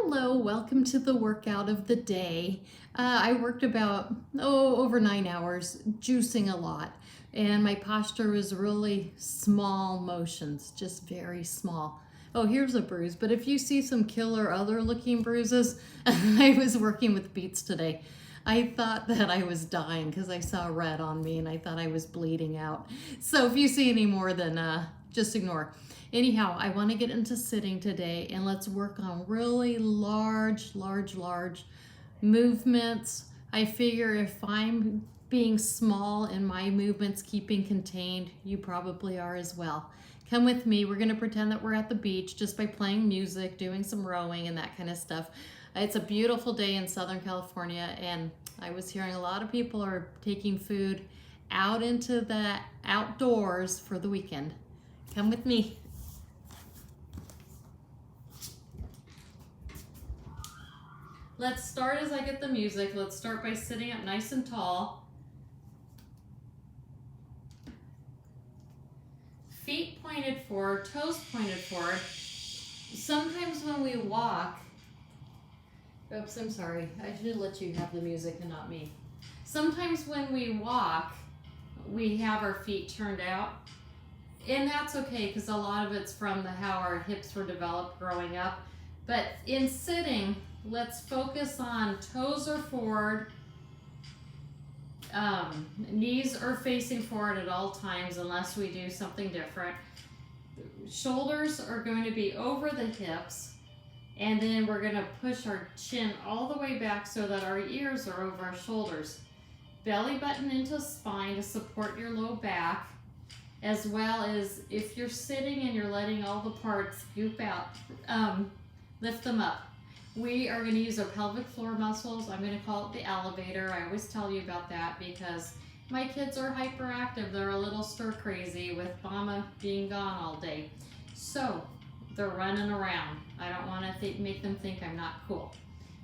Hello, welcome to the workout of the day. I worked about over 9 hours, juicing a lot, and my posture was really small motions, just very small. Oh, here's a bruise, but if you see some killer other looking bruises, I was working with beets today. I thought that I was dying because I saw red on me and I thought I was bleeding out. So if you see any more, then just ignore. Anyhow, I want to get into sitting today and let's work on really large movements. I figure if I'm being small in my movements, keeping contained, you probably are as well. Come with me. We're going to pretend that we're at the beach just by playing music, doing some rowing and that kind of stuff. It's a beautiful day in Southern California, and I was hearing a lot of people are taking food out into the outdoors for the weekend. Come with me. Let's start as I get the music. Let's start by sitting up nice and tall. Feet pointed forward, toes pointed forward. Sometimes when we walk, oops, I'm sorry. I should let you have the music and not me. Sometimes when we walk, we have our feet turned out. And that's okay because a lot of it's from how our hips were developed growing up. But in sitting, let's focus on toes are forward, knees are facing forward at all times unless we do something different. Shoulders are going to be over the hips, and then we're going to push our chin all the way back so that our ears are over our shoulders. Belly button into spine to support your low back, as well as if you're sitting and you're letting all the parts goop out, lift them up. We are going to use our pelvic floor muscles. I'm going to call it the elevator. I always tell you about that because my kids are hyperactive. They're a little stir crazy with mama being gone all day. So they're running around. I don't want to make them think I'm not cool.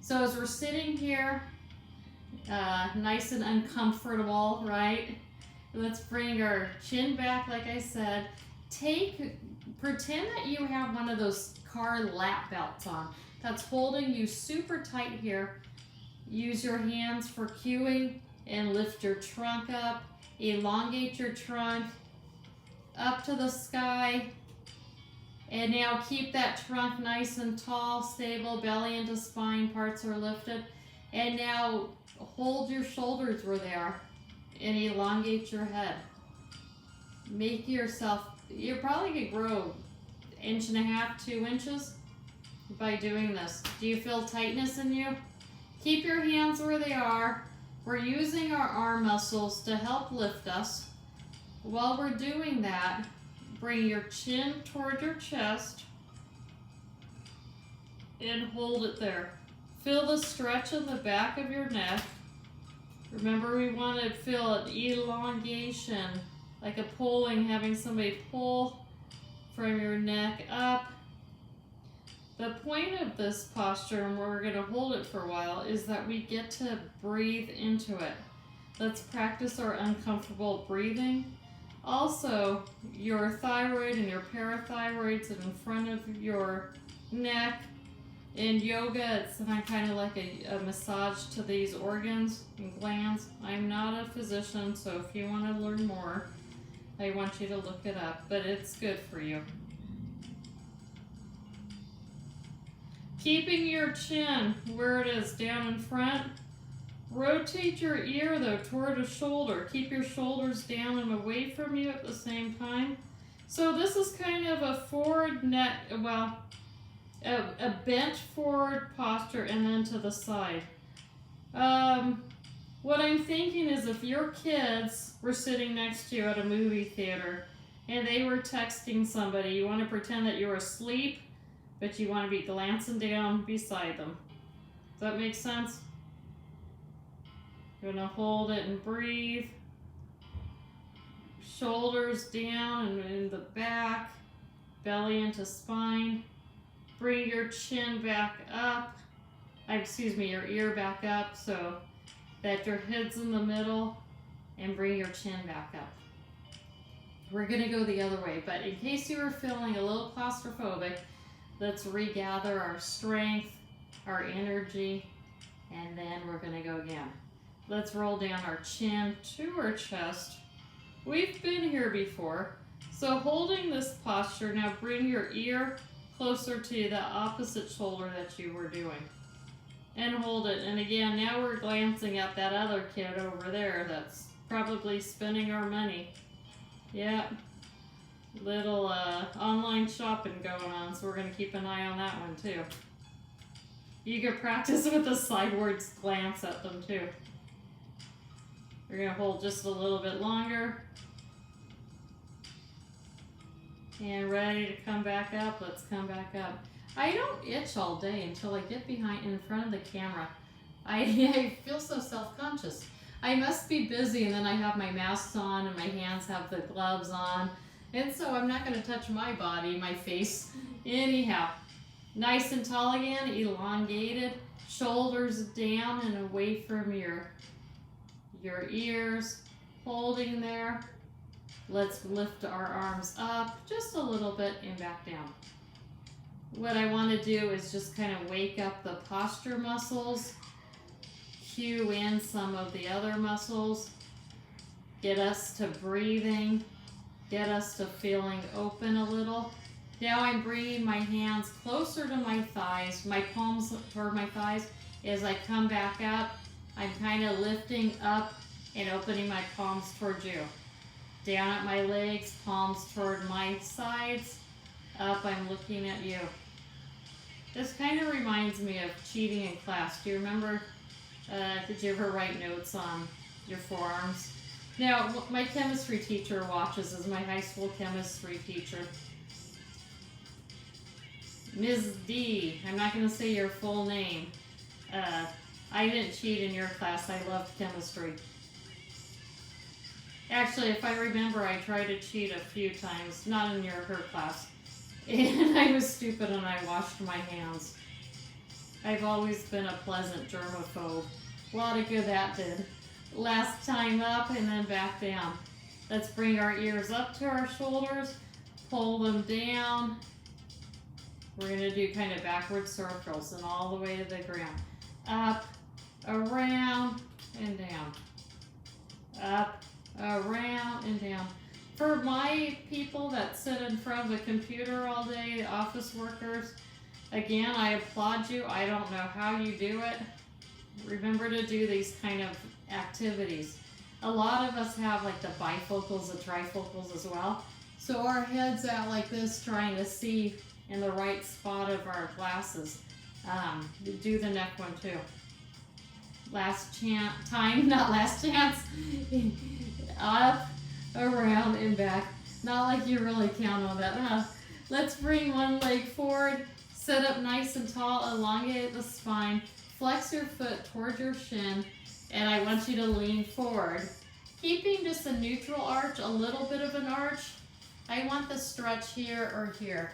So as we're sitting here, nice and uncomfortable, right? Let's bring our chin back, like I said. Pretend that you have one of those car lap belts on. That's holding you super tight here. Use your hands for cueing and lift your trunk up. Elongate your trunk up to the sky. And now keep that trunk nice and tall, stable, belly into spine, parts are lifted. And now hold your shoulders where they are and elongate your head. Make yourself, you're probably gonna grow 1.5 to 2 inches by doing this. Do you feel tightness in you? Keep your hands where they are. We're using our arm muscles to help lift us. While we're doing that, bring your chin toward your chest and hold it there. Feel the stretch in the back of your neck. Remember, we want to feel an elongation, like a pulling, having somebody pull from your neck up. The point of this posture, and we're going to hold it for a while, is that we get to breathe into it. Let's practice our uncomfortable breathing. Also, your thyroid and your parathyroids are in front of your neck. In yoga, it's kind of like a massage to these organs and glands. I'm not a physician, so if you want to learn more, I want you to look it up, but it's good for you. Keeping your chin where it is down in front. Rotate your ear though toward a shoulder. Keep your shoulders down and away from you at the same time. So this is kind of a forward neck, well, a bent forward posture and then to the side. What I'm thinking is if your kids were sitting next to you at a movie theater and they were texting somebody, you want to pretend that you're asleep, but you want to be glancing down beside them. Does that make sense? You're going to hold it and breathe. Shoulders down and in the back, belly into spine. Bring your chin back up, your ear back up so that your head's in the middle, and bring your chin back up. We're going to go the other way, but in case you were feeling a little claustrophobic, let's regather our strength our energy, and then we're gonna go again. Let's roll down our chin to our chest. We've been here before, so holding this posture, now bring your ear closer to the opposite shoulder that you were doing. And hold it. And again, now we're glancing at that other kid over there that's probably spending our money. Yep. Little online shopping going on, so we're going to keep an eye on that one too. You can practice with a sideways glance at them too. We're going to hold just a little bit longer. And ready to come back up. Let's come back up. I don't itch all day until I get in front of the camera. I feel so self-conscious. I must be busy, and then I have my masks on and my hands have the gloves on. And so I'm not going to touch my body, my face. Anyhow, nice and tall again, elongated, shoulders down and away from your ears, holding there. Let's lift our arms up just a little bit and back down. What I want to do is just kind of wake up the posture muscles, cue in some of the other muscles, get us to breathing, get us to feeling open a little. Now I'm bringing my hands closer to my thighs, my palms toward my thighs. As I come back up, I'm kind of lifting up and opening my palms toward you. Down at my legs, palms toward my sides. Up, I'm looking at you. This kind of reminds me of cheating in class. Do you remember, did you ever write notes on your forearms? Now, my chemistry teacher watches as my high school chemistry teacher. Ms. D, I'm not going to say your full name. I didn't cheat in your class. I loved chemistry. Actually, if I remember, I tried to cheat a few times, not in her class. And I was stupid and I washed my hands. I've always been a pleasant germaphobe. A lot of good that did. Last time up and then back down. Let's bring our ears up to our shoulders, pull them down. We're going to do kind of backward circles and all the way to the ground. Up, around, and down. Up, around, and down. For my people that sit in front of a computer all day, the office workers, again, I applaud you. I don't know how you do it. Remember to do these kind of activities. A lot of us have like the bifocals, the trifocals as well. So our head's out like this trying to see in the right spot of our glasses. Do the neck one too. Last time, not last chance. Up, around, and back. Not like you really count on that, huh? Let's bring one leg forward, sit up nice and tall, elongate the spine, flex your foot towards your shin, and I want you to lean forward. Keeping just a neutral arch, a little bit of an arch. I want the stretch here or here.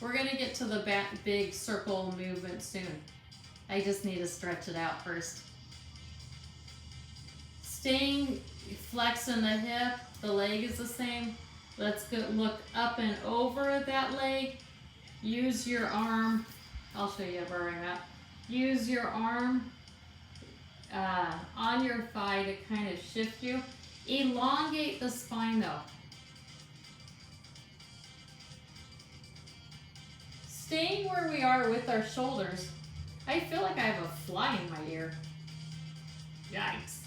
We're going to get to the big circle movement soon. I just need to stretch it out first. Staying flexing the hip, the leg is the same. Let's go look up and over that leg. Use your arm. I'll show you where I'm at. Use your arm on your thigh to kind of shift you. Elongate the spine though. Staying where we are with our shoulders. I feel like I have a fly in my ear. Yikes.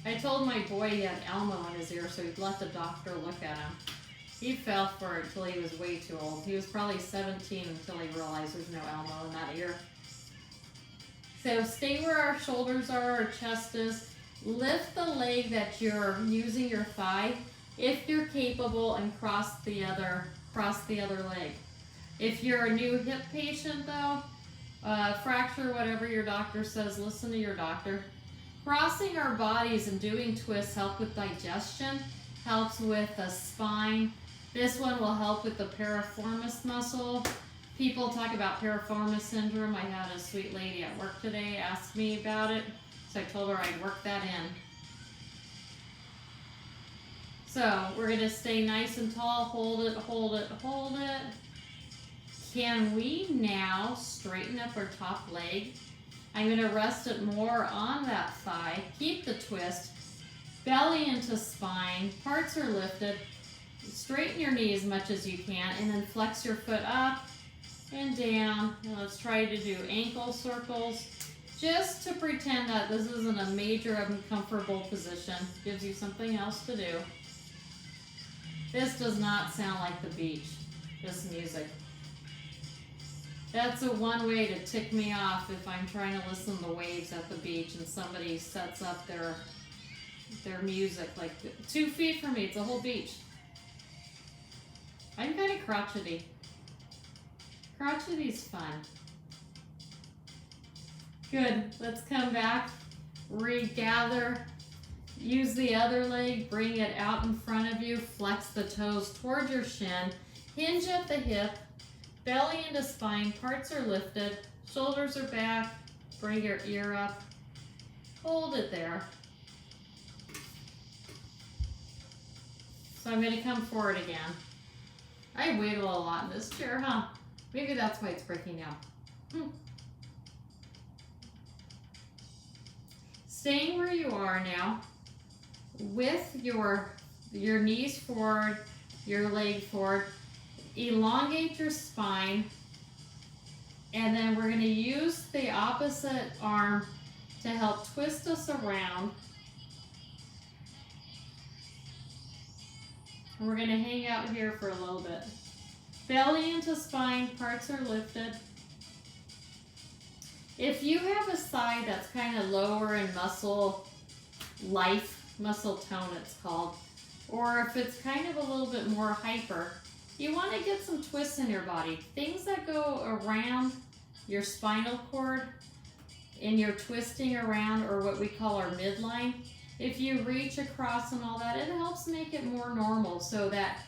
I told my boy he had Elmo in his ear, so he'd let the doctor look at him. He fell for it until he was way too old. He was probably 17 until he realized there's no Elmo in that ear. So stay where our shoulders are, our chest is. Lift the leg that you're using your thigh, if you're capable, and cross the other leg. If you're a new hip patient though, fracture, whatever your doctor says, listen to your doctor. Crossing our bodies and doing twists help with digestion, helps with the spine. This one will help with the piriformis muscle. People talk about piriformis syndrome. I had a sweet lady at work today ask me about it, so I told her I'd work that in. So we're going to stay nice and tall, hold it, hold it, hold it. Can we now straighten up our top leg? I'm going to rest it more on that thigh. Keep the twist. Belly into spine. Parts are lifted. Straighten your knee as much as you can, and then flex your foot up and down. And let's try to do ankle circles, just to pretend that this isn't a major uncomfortable position. Gives you something else to do. This does not sound like the beach, this music. That's one way to tick me off if I'm trying to listen to the waves at the beach and somebody sets up their music like 2 feet from me. It's a whole beach. I'm kind of crotchety. Crotchety's fun. Good. Let's come back, regather. Use the other leg, bring it out in front of you, flex the toes toward your shin, hinge at the hip, belly into spine, parts are lifted, shoulders are back, bring your ear up, hold it there. So I'm going to come forward again. I wiggle a lot in this chair, huh? Maybe that's why it's breaking down. Staying where you are now, with your knees forward, your leg forward, elongate your spine, and then we're going to use the opposite arm to help twist us around. And we're going to hang out here for a little bit. Belly into spine, parts are lifted. If you have a side that's kind of lower in muscle tone it's called, or if it's kind of a little bit more hyper, you want to get some twists in your body. Things that go around your spinal cord and you're twisting around, or what we call our midline. If you reach across and all that, it helps make it more normal so that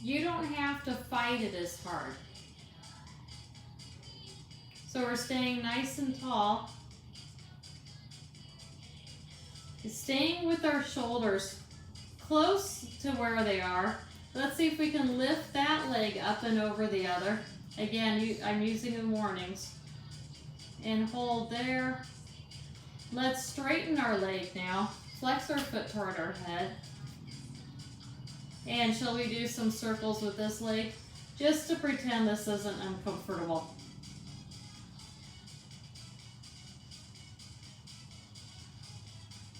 you don't have to fight it as hard. So we're staying nice and tall. Staying with our shoulders close to where they are. Let's see if we can lift that leg up and over the other. Again, I'm using the warnings. And hold there. Let's straighten our leg now. Flex our foot toward our head. And shall we do some circles with this leg? Just to pretend this isn't uncomfortable.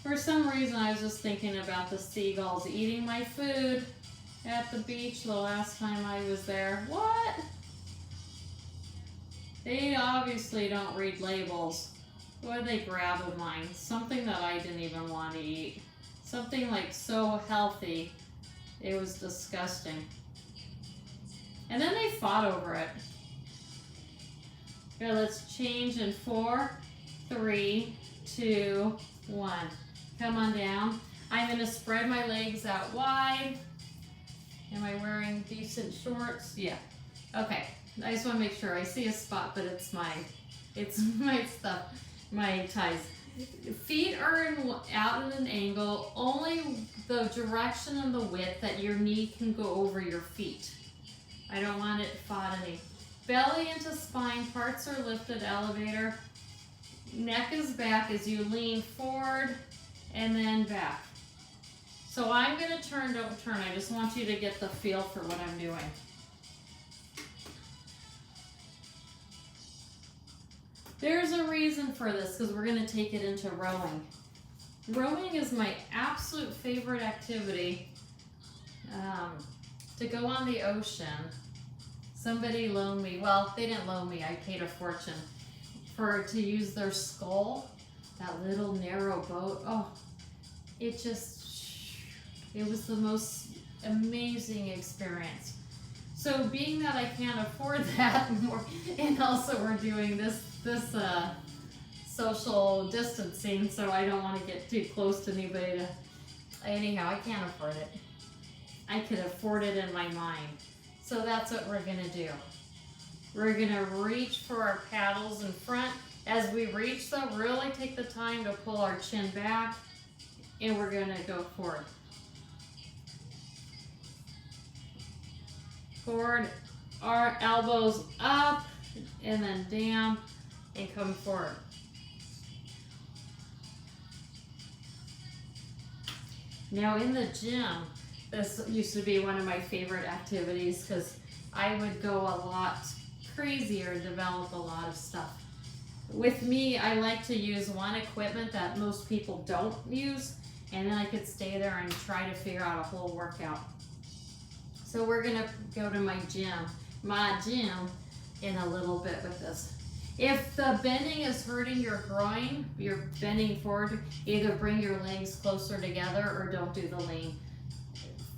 For some reason, I was just thinking about the seagulls eating my food at the beach the last time I was there. What? They obviously don't read labels. What did they grab of mine? Something that I didn't even want to eat. Something like so healthy, it was disgusting. And then they fought over it. Okay, let's change in 4, 3, 2, 1. Come on down. I'm going to spread my legs out wide. Am I wearing decent shorts? Yeah. Okay. I just want to make sure. I see a spot, but it's my stuff, my ties. Feet are out at an angle, only the direction and the width that your knee can go over your feet. I don't want it foddy. Belly into spine, parts are lifted, elevator. Neck is back as you lean forward and then back. So I'm going to turn, don't turn. I just want you to get the feel for what I'm doing. There's a reason for this because we're going to take it into rowing. Rowing is my absolute favorite activity to go on the ocean. Somebody loaned me, well, they didn't loan me, I paid a fortune to use their scull, that little narrow boat. Oh, it was the most amazing experience. So being that I can't afford that more, and also we're doing this social distancing, so I don't want to get too close to anybody. Anyhow, I can't afford it. I could afford it in my mind. So that's what we're going to do. We're going to reach for our paddles in front. As we reach though, really take the time to pull our chin back, and we're going to go forward. Forward our elbows up and then down and come forward. Now in the gym, this used to be one of my favorite activities because I would go a lot crazier and develop a lot of stuff. With me, I like to use one equipment that most people don't use, and then I could stay there and try to figure out a whole workout. So we're gonna go to my gym in a little bit with this. If the bending is hurting your groin, you're bending forward, either bring your legs closer together or don't do the lean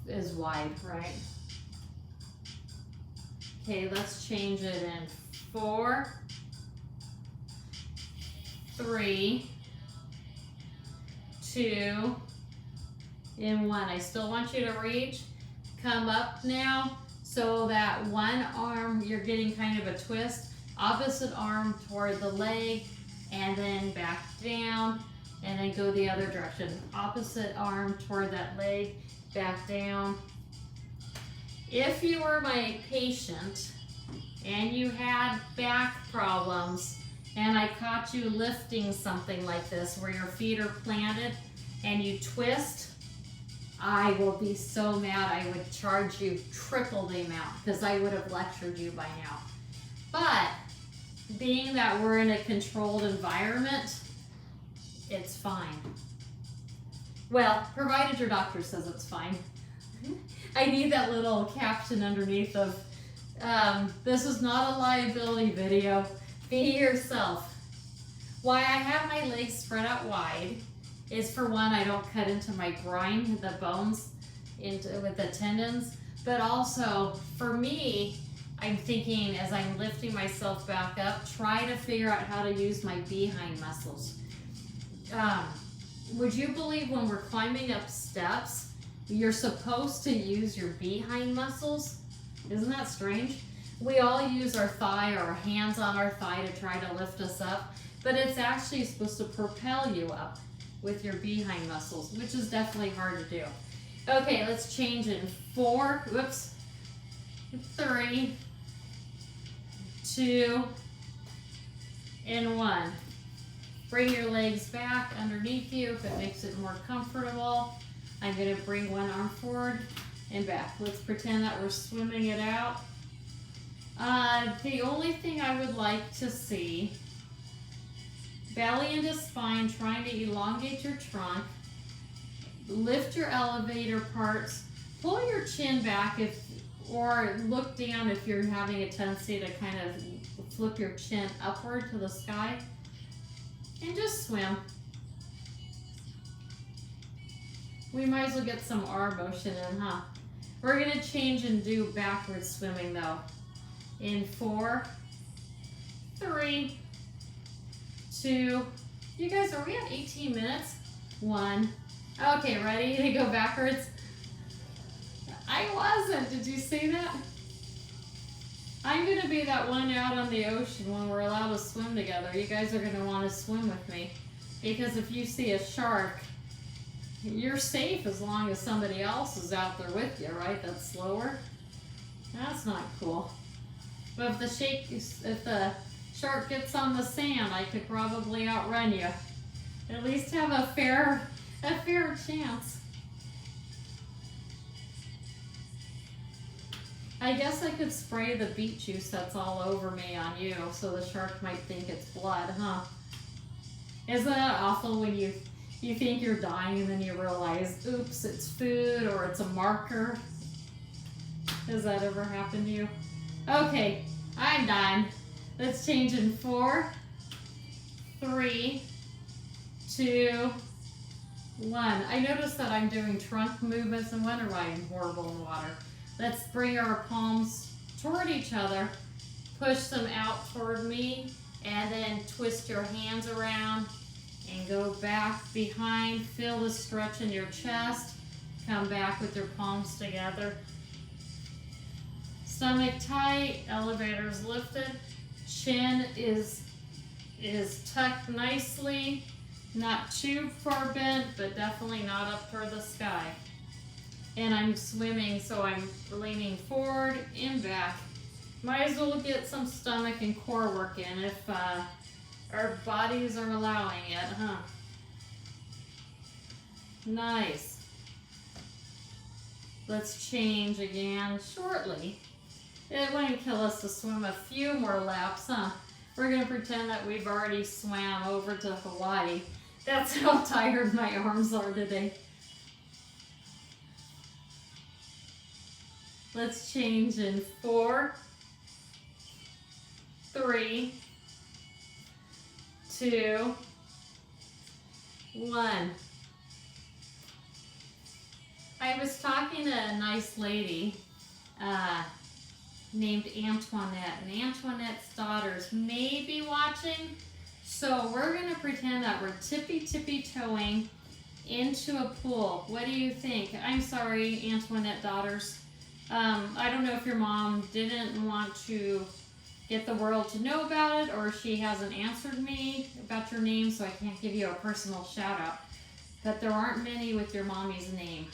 as wide, right? Okay, let's change it in 4, 3, 2, and 1. I still want you to reach. Come up now so that one arm, you're getting kind of a twist. Opposite arm toward the leg and then back down and then go the other direction. Opposite arm toward that leg, back down. If you were my patient and you had back problems and I caught you lifting something like this where your feet are planted and you twist, I will be so mad I would charge you triple the amount because I would have lectured you by now. But being that we're in a controlled environment, it's fine. Well, provided your doctor says it's fine. I need that little caption underneath of, this is not a liability video. Be yourself. Why I have my legs spread out wide is, for one, I don't cut into my groin, the bones, with the tendons, but also for me, I'm thinking as I'm lifting myself back up, try to figure out how to use my behind muscles. Would you believe when we're climbing up steps, you're supposed to use your behind muscles? Isn't that strange? We all use our thigh or our hands on our thigh to try to lift us up, but it's actually supposed to propel you up with your behind muscles, which is definitely hard to do. Okay, let's change it in 4, 3, 2, and 1. Bring your legs back underneath you if it makes it more comfortable. I'm going to bring one arm forward and back. Let's pretend that we're swimming it out. The only thing I would like to see, belly into spine, trying to elongate your trunk, lift your elevator parts, pull your chin back or look down if you're having a tendency to kind of flip your chin upward to the sky, and just swim. We might as well get some R motion in, huh? We're gonna change and do backward swimming though. In 4, 3, 2, you guys, are we at 18 minutes? 1. Okay, ready to go backwards? I wasn't, did you see that? I'm gonna be that one out on the ocean when we're allowed to swim together. You guys are gonna wanna swim with me. Because if you see a shark, you're safe as long as somebody else is out there with you, right? That's slower. That's not cool. But if the shark gets on the sand, I could probably outrun you. At least have a fair chance. I guess I could spray the beet juice that's all over me on you, so the shark might think it's blood, huh? Isn't that awful when you think you're dying and then you realize, oops, it's food or it's a marker? Has that ever happened to you? Okay, I'm done. Let's change in 4, 3, 2, 1. I noticed that I'm doing trunk movements and wonder why I'm horrible in water. Let's bring our palms toward each other, push them out toward me, and then twist your hands around and go back behind. Feel the stretch in your chest. Come back with your palms together. Stomach tight, elevators lifted. Chin is tucked nicely. Not too far bent, but definitely not up toward the sky. And I'm swimming, so I'm leaning forward and back. Might as well get some stomach and core work in if our bodies are allowing it, huh? Nice. Let's change again shortly. It wouldn't kill us to swim a few more laps, huh? We're gonna pretend that we've already swam over to Hawaii. That's how tired my arms are today. Let's change in 4, 3, 2, 1. I was talking to a nice lady named Antoinette, and Antoinette's daughters may be watching, so we're going to pretend that we're tippy-toeing into a pool. What do you think? I'm sorry, Antoinette daughters. I don't know if your mom didn't want to get the world to know about it, or she hasn't answered me about your name, so I can't give you a personal shout out. But there aren't many with your mommy's name.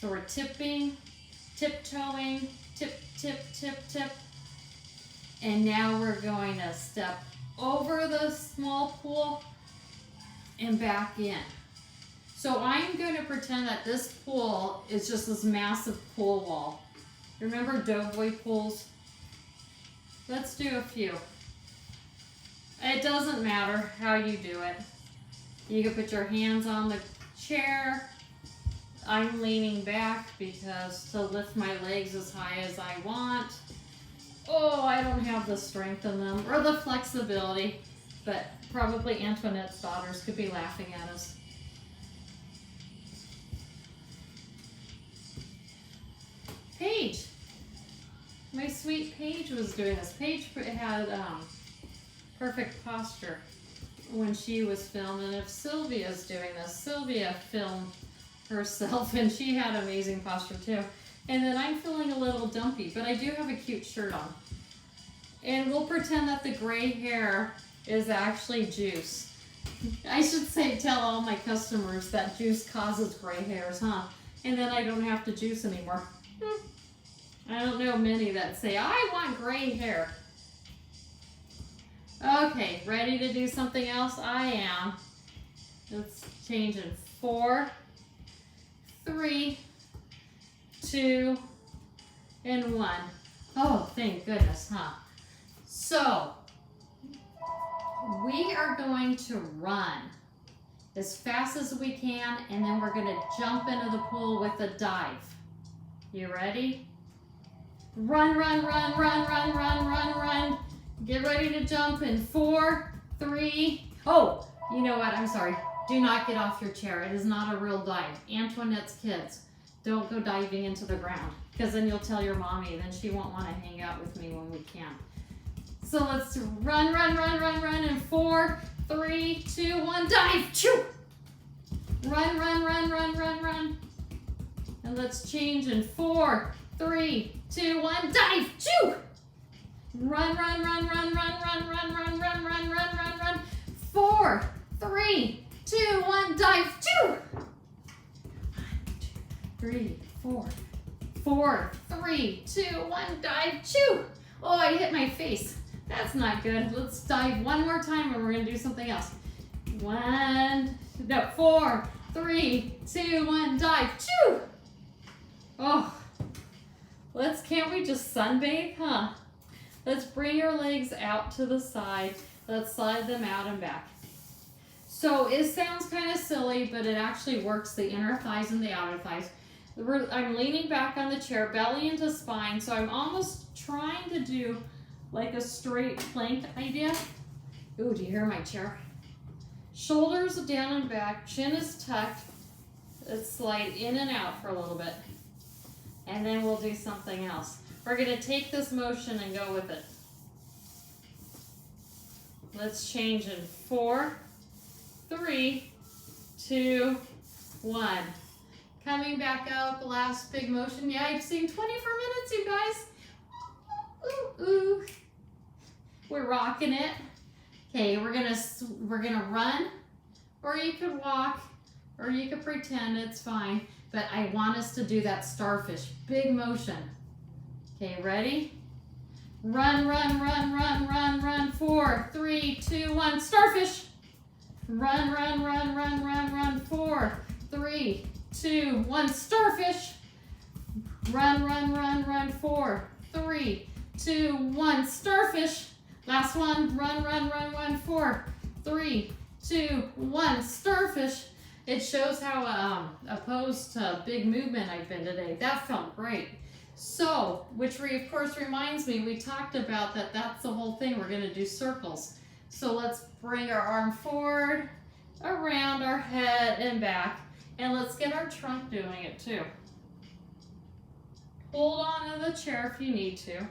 So we're tiptoeing, tip, tip, tip. And now we're going to step over the small pool and back in. So I'm going to pretend that this pool is just this massive pool wall. Remember Doughboy pools? Let's do a few. It doesn't matter how you do it. You can put your hands on the chair. I'm leaning back because to lift my legs as high as I want. Oh, I don't have the strength in them or the flexibility, but probably Antoinette's daughters could be laughing at us. Paige. My sweet Paige was doing this. Paige had perfect posture when she was filmed, and if Sylvia's doing this, Sylvia filmed herself and she had amazing posture too. And then I'm feeling a little dumpy, but I do have a cute shirt on. And we'll pretend that the gray hair is actually juice. I should say tell all my customers that juice causes gray hairs, huh? And then I don't have to juice anymore. I don't know many that say, I want gray hair. Okay, ready to do something else? I am. Let's change in 4, 3, 2, and 1. Oh, thank goodness, huh? So, we are going to run as fast as we can, and then we're going to jump into the pool with a dive. You ready? Run, run, run, run, run, run, run, run. Get ready to jump in 4, 3. Oh, you know what? I'm sorry. Do not get off your chair. It is not a real dive. Antoinette's kids, don't go diving into the ground, because then you'll tell your mommy, and then she won't want to hang out with me when we can. So let's run, run, run, run, run in 4, 3, 2, 1, dive. Choo! Run, run, run, run, run, run. And let's change in 4, 3, 2, 1, dive. Choo! Run, run, run, run, run, run, run, run, run, run, run, run, run. 4, 3, 2, 1, dive. Choo! 1, 2, 3, 4. 4, 3, 2, 1, dive. Choo! Oh, I hit my face. That's not good. Let's dive one more time and we're going to do something else. 4, 3, 2, 1, dive. Choo! Oh, can't we just sunbathe, huh? Let's bring your legs out to the side. Let's slide them out and back. So it sounds kind of silly, but it actually works the inner thighs and the outer thighs. I'm leaning back on the chair, belly into spine, so I'm almost trying to do like a straight plank idea. Ooh, do you hear my chair? Shoulders down and back, chin is tucked. Let's slide in and out for a little bit. And then we'll do something else. We're gonna take this motion and go with it. Let's change in 4, 3, 2, 1. Coming back up, last big motion. Yeah, I've seen 24 minutes, you guys. Ooh, ooh. We're rocking it. Okay, we're gonna run, or you could walk, or you could pretend, it's fine. But I want us to do that starfish, big motion. Okay, ready? Run, run, run, run, run, run. 4, 3, 2, 1. Starfish. Run, run, run, run, run, run. 4, 3, 2, 1. Starfish. Run, run, run, run. 4, 3, 2, 1. Starfish. Last one. Run, run, run, run. 4, 3, 2, 1. Starfish. It shows how opposed to big movement I've been today. That felt great. So, which of course reminds me, we talked about that. That's the whole thing. We're going to do circles. So let's bring our arm forward, around our head and back. And let's get our trunk doing it too. Hold on to the chair if you need to.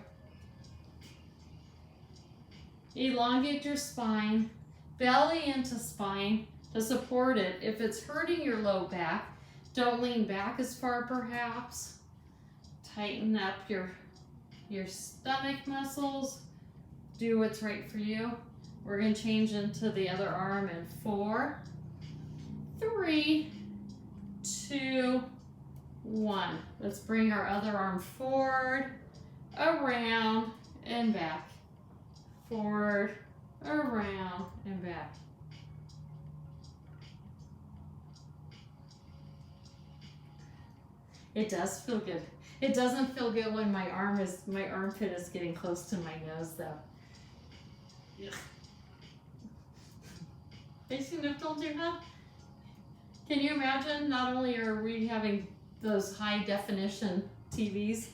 Elongate your spine, belly into spine to support it. If it's hurting your low back, don't lean back as far perhaps. Tighten up your stomach muscles. Do what's right for you. We're going to change into the other arm in 4, 3, 2, 1. Let's bring our other arm forward, around, and back. Forward, around, and back. It does feel good. It doesn't feel good when my armpit is getting close to my nose though. Ugh. I shouldn't have told you, huh? Can you imagine, not only are we having those high definition TVs,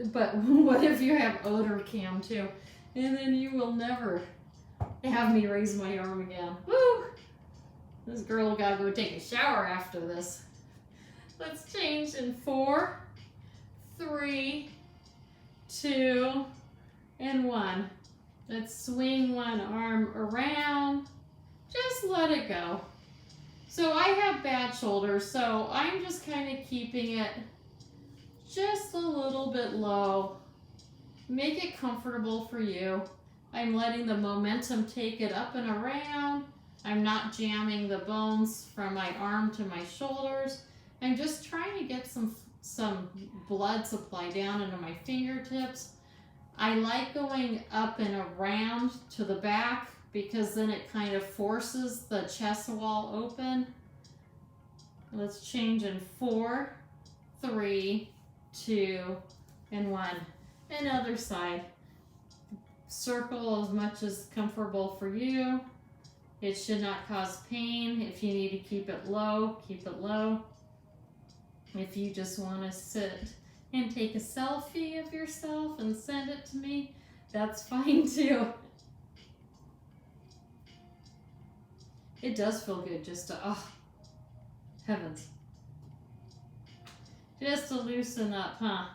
but what if you have odor cam too? And then you will never have me raise my arm again. Woo! This girl gotta go take a shower after this. Let's change in 4, 3, 2, and 1. Let's swing one arm around. Just let it go. So I have bad shoulders, so I'm just kind of keeping it just a little bit low. Make it comfortable for you. I'm letting the momentum take it up and around. I'm not jamming the bones from my arm to my shoulders. I'm just trying to get some blood supply down into my fingertips. I like going up and around to the back because then it kind of forces the chest wall open. Let's change in 4, 3, 2, and 1. And other side. Circle as much as comfortable for you. It should not cause pain. If you need to keep it low, keep it low. If you just want to sit and take a selfie of yourself and send it to me, that's fine too. It does feel good just to, oh, heavens. Just to loosen up, huh?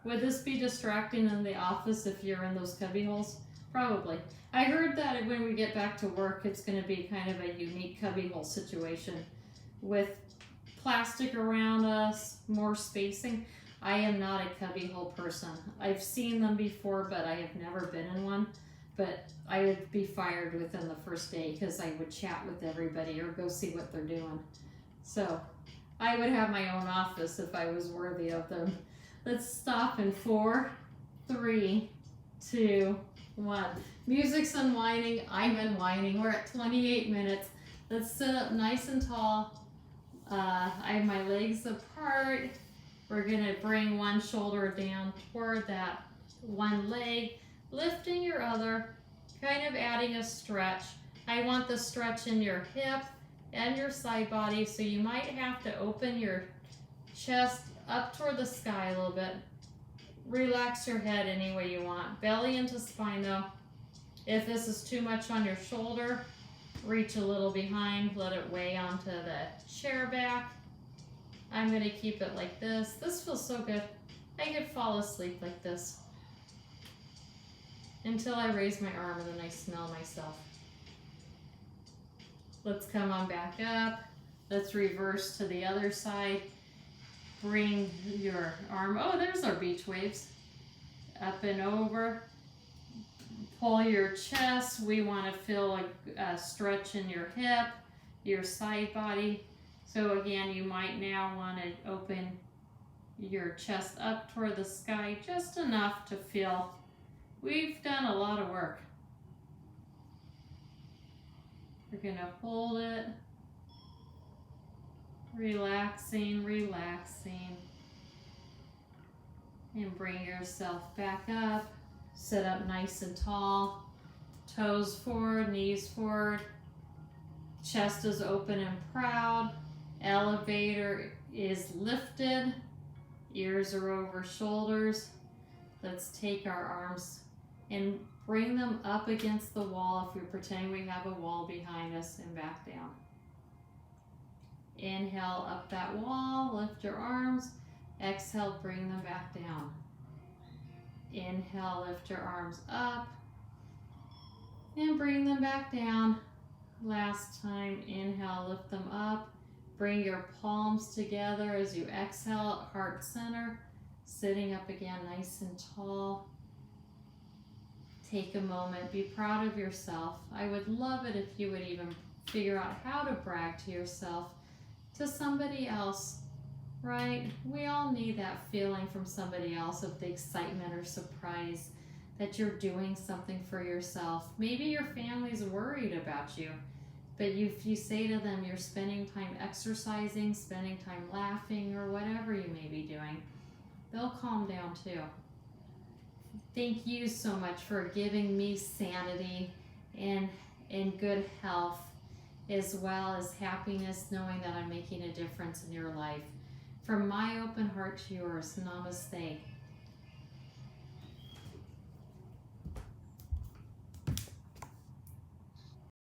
Would this be distracting in the office if you're in those cubby holes? Probably. I heard that when we get back to work, it's going to be kind of a unique cubby hole situation with plastic around us, more spacing. I am not a cubby hole person. I've seen them before, but I have never been in one. But I would be fired within the first day because I would chat with everybody or go see what they're doing. So I would have my own office if I was worthy of them. Let's stop in 4, 3, 2, 1. Music's unwinding. I'm unwinding. We're at 28 minutes. Let's sit up nice and tall. I have my legs apart. We're going to bring one shoulder down toward that one leg, lifting your other, kind of adding a stretch. I want the stretch in your hip and your side body, so you might have to open your chest up toward the sky a little bit. Relax your head any way you want. Belly into spine though. If this is too much on your shoulder, reach a little behind, let it weigh onto the chair back. I'm going to keep it like this. This feels so good. I could fall asleep like this until I raise my arm and then I smell myself. Let's come on back up. Let's reverse to the other side. Bring your arm, oh, there's our beach waves. Up and over. Pull your chest. We want to feel a stretch in your hip, your side body. So again, you might now want to open your chest up toward the sky, just enough to feel we've done a lot of work. We're gonna hold it, relaxing, relaxing, and bring yourself back up. Sit up nice and tall, toes forward, knees forward, chest is open and proud, elevator is lifted, ears are over shoulders. Let's take our arms and bring them up against the wall if we're pretending we have a wall behind us, and back down. Inhale up that wall, lift your arms. Exhale, bring them back down. Inhale, lift your arms up and bring them back down. Last time, inhale, lift them up. Bring your palms together as you exhale at heart center. Sitting up again nice and tall. Take a moment, be proud of yourself. I would love it if you would even figure out how to brag to yourself, to somebody else, right? We all need that feeling from somebody else of the excitement or surprise that you're doing something for yourself. Maybe your family's worried about you, but if you say to them you're spending time exercising, spending time laughing, or whatever you may be doing, they'll calm down too. Thank you so much for giving me sanity and good health, as well as happiness, knowing that I'm making a difference in your life. From my open heart to yours, namaste.